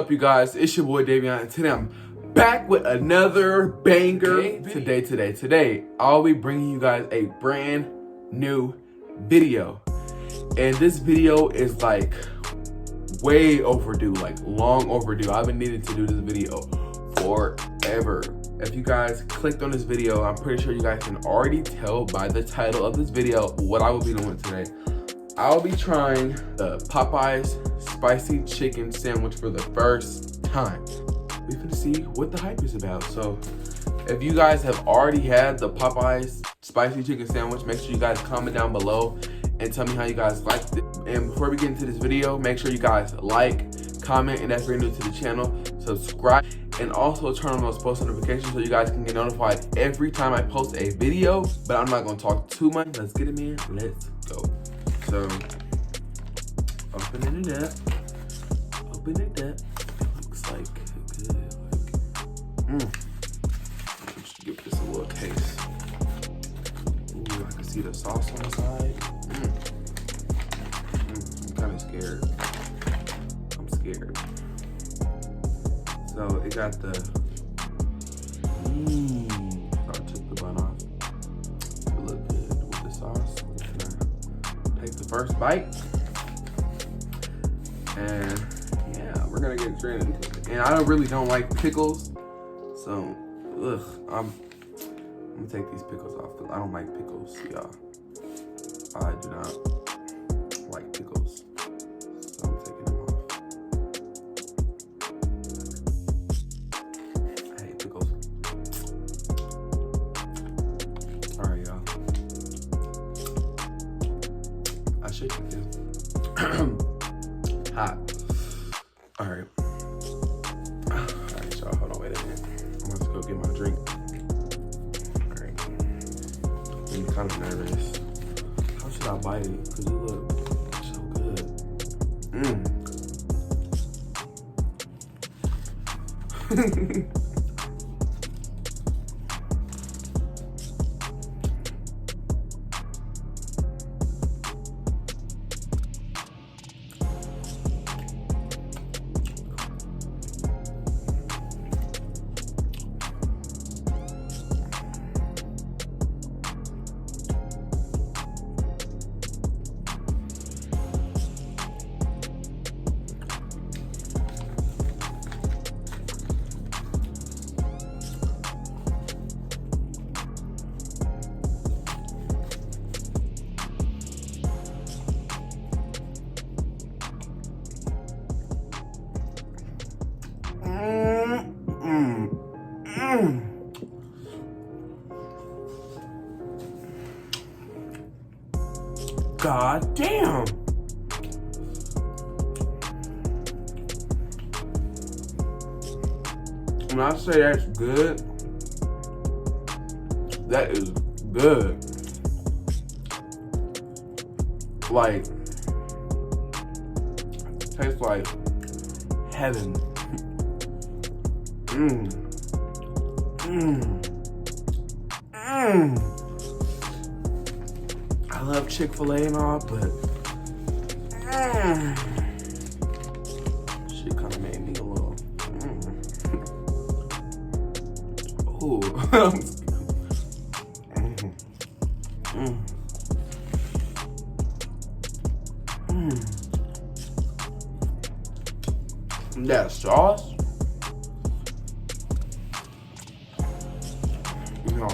up, you guys? It's your boy Davion, and today I'm back with another banger. Today, I'll be bringing you guys a brand new video. And this video is like way overdue, like long overdue. I've been needing to do this video forever. If you guys clicked on this video, I'm pretty sure you guys can already tell by the title of this video what I will be doing today. I'll be trying the Popeyes spicy chicken sandwich for the first time. We're gonna see what the hype is about. So if you guys have already had the Popeyes spicy chicken sandwich, make sure you guys comment down below and tell me how you guys liked it. And before we get into this video, make sure you guys like, comment, and if you're new to the channel, subscribe, and also turn on those post notifications so you guys can get notified every time I post a video. But I'm not gonna talk too much. Let's get it, man. Let's go. So, opening it up. Looks like good. Let's give this a little taste. Ooh, I can see the sauce on the side. I'm kind of scared. I'm scared. So it got the. I took the bun off. It look good with the sauce. Take the first bite, and yeah, we're gonna get straight into it. And I really don't like pickles, so I'm gonna take these pickles off because I don't like pickles, y'all. I do not like pickles, so I'm taking them off. I hate pickles. All right, y'all. I shake it too. Hot. All right, y'all. Hold on, wait a minute. I'm about to go get my drink. All right. I'm kind of nervous. How should I bite it? Cause it looks so good. God damn. When I say that's good, that is good. Like, tastes like heaven. I love Chick-fil-A and all, but shit kind of made me a little. Ooh. That sauce. No.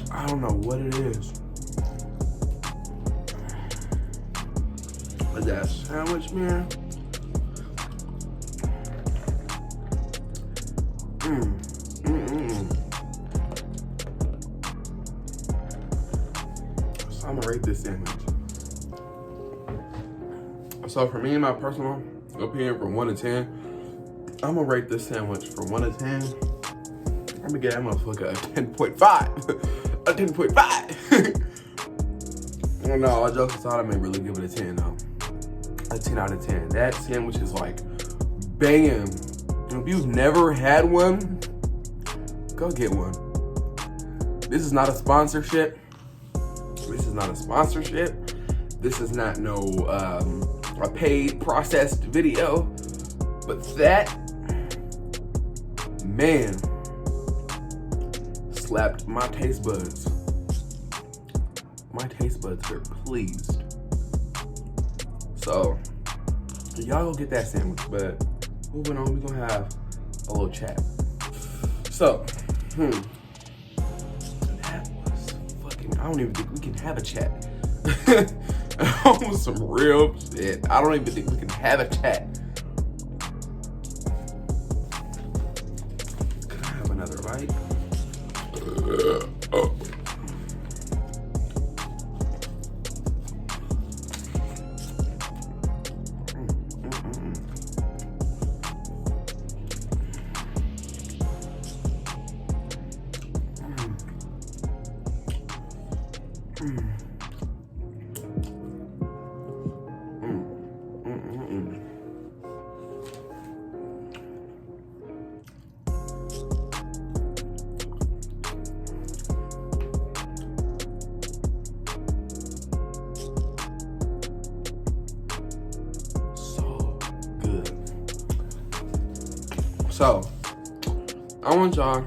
I don't know what it is, but that sandwich, man. So I'm gonna rate this sandwich. So for me, in my personal opinion, from 1 to 10, I'm gonna rate this sandwich from 1 to 10. I'm gonna get that motherfucker a 10.5. A 10.5. Well, no, all jokes aside, I may really give it a 10 though. A 10 out of 10. That sandwich is like banging. If you've never had one, go get one. This is not a sponsorship. This is not a sponsorship. This is not no a paid processed video. But that, man, slapped my taste buds. My taste buds were pleased. So, y'all go get that sandwich. But moving on, we're gonna have a little chat. So, that was fucking, I don't even think we can have a chat. On some real shit. I don't even think we can have a chat. Can I have another bite? Oh. So, I want y'all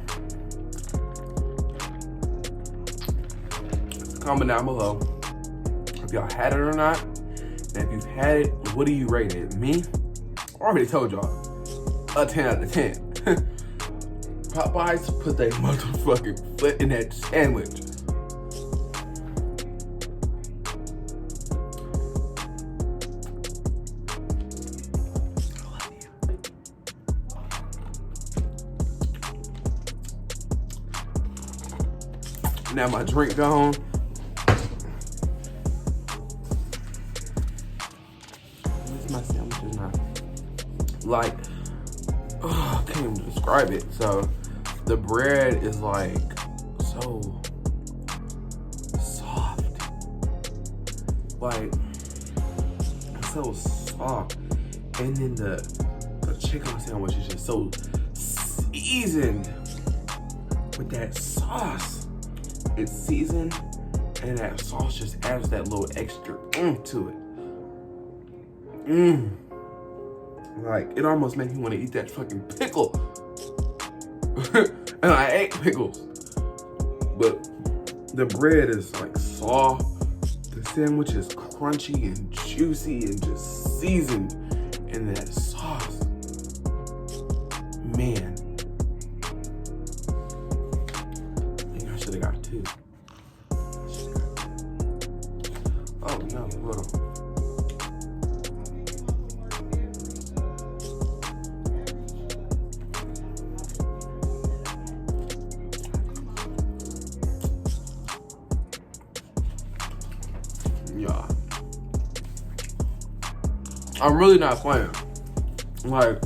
to comment down below if y'all had it or not. And if you've had it, what do you rate it? Me? I already told y'all. A 10 out of 10. Popeyes put their motherfucking foot in that sandwich. Now my drink gone. Where's my sandwiches now? Like, I can't even describe it. So, the bread is like so soft. Like, it's so soft. And then the chicken sandwich is just so seasoned with that sauce. It's seasoned, and that sauce just adds that little extra to it. Like, it almost makes me want to eat that fucking pickle. And I ate pickles. But the bread is like soft. The sandwich is crunchy and juicy and just seasoned in that sauce. Man. I got two. Oh no, hold on. Yeah. I'm really not playing. Like,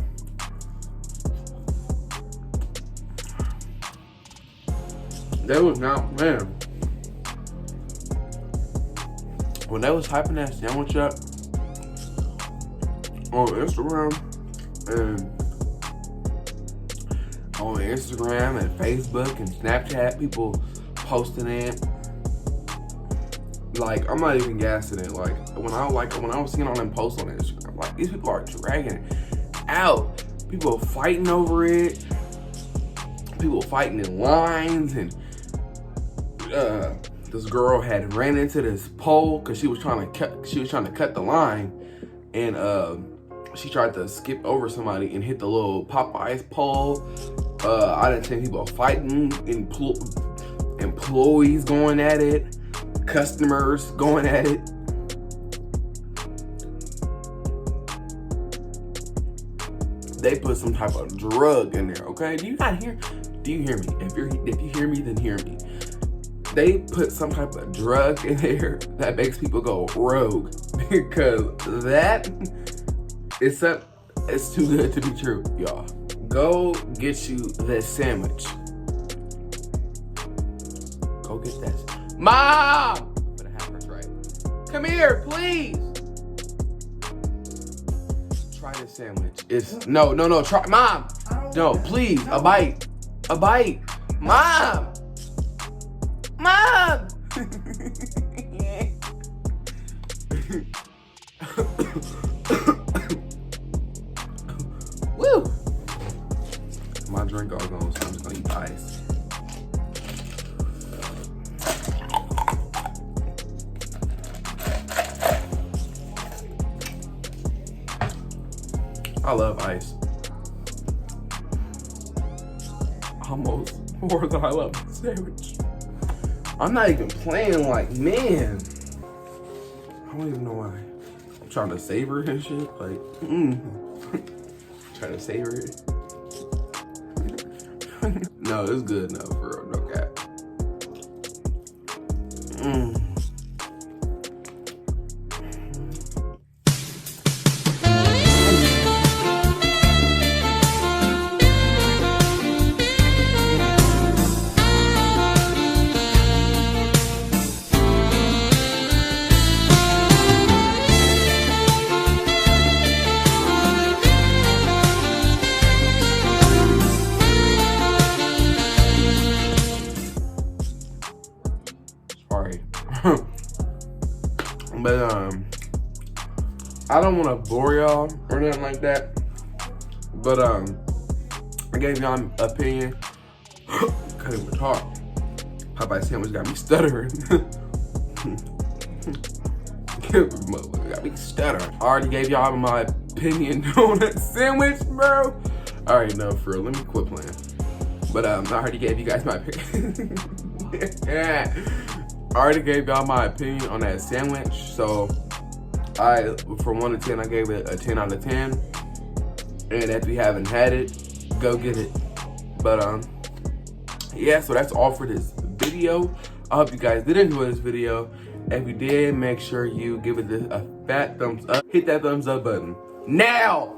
they was not playing. When they was hyping that sandwich up on Instagram and Facebook and Snapchat, people posting it. Like, I'm not even gassing it. Like when I was seeing all them posts on Instagram, like, these people are dragging it out. People fighting over it. People fighting in lines, and this girl had ran into this pole because she was trying to cut the line, and she tried to skip over somebody and hit the little Popeyes pole. I done seen people fighting, employees going at it, customers going at it. They put some type of drug in there, okay? Do you hear me? If you hear me, then hear me. They put some type of drug in there that makes people go rogue, because it's too good to be true, y'all. Go get you this sandwich. Go get that. Mom! I'm gonna have her try it. Come here, please. Try this sandwich. It's no. Try, Mom. No, please. A bite. Mom. Woo! My drink all gone, so I'm just gonna eat ice. I love ice. Almost more than I love the sandwich. I'm not even playing, like, man. I don't even know why. I'm trying to savor it and shit. Like, trying to savor it. No, it's good. No, for real. No cap. Sorry. But I don't want to bore y'all or nothing like that. But I gave y'all an opinion. Couldn't even talk. Popeyes sandwich got me stuttering. Got me stuttering. I already gave y'all my opinion on that sandwich, bro. Alright, no, for real. Let me quit playing. But I already gave you guys my opinion. Yeah. I already gave y'all my opinion on that sandwich. So from 1 to 10, I gave it a 10 out of 10. And if you haven't had it, go get it. But yeah, so that's all for this video. I hope you guys did enjoy this video. If you did, make sure you give it a fat thumbs up. Hit that thumbs up button now,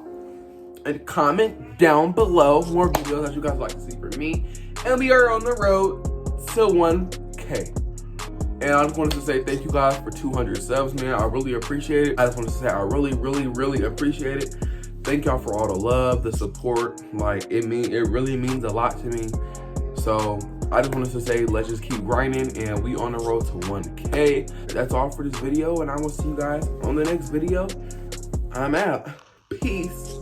and comment down below more videos that you guys like to see from me. And we are on the road to 1K. And I just wanted to say thank you guys for 200 subs, man. I really appreciate it. I just wanted to say I really, really, really appreciate it. Thank y'all for all the love, the support. Like, it really means a lot to me. So I just wanted to say, let's just keep grinding, and we on the road to 1K. That's all for this video, and I will see you guys on the next video. I'm out. Peace.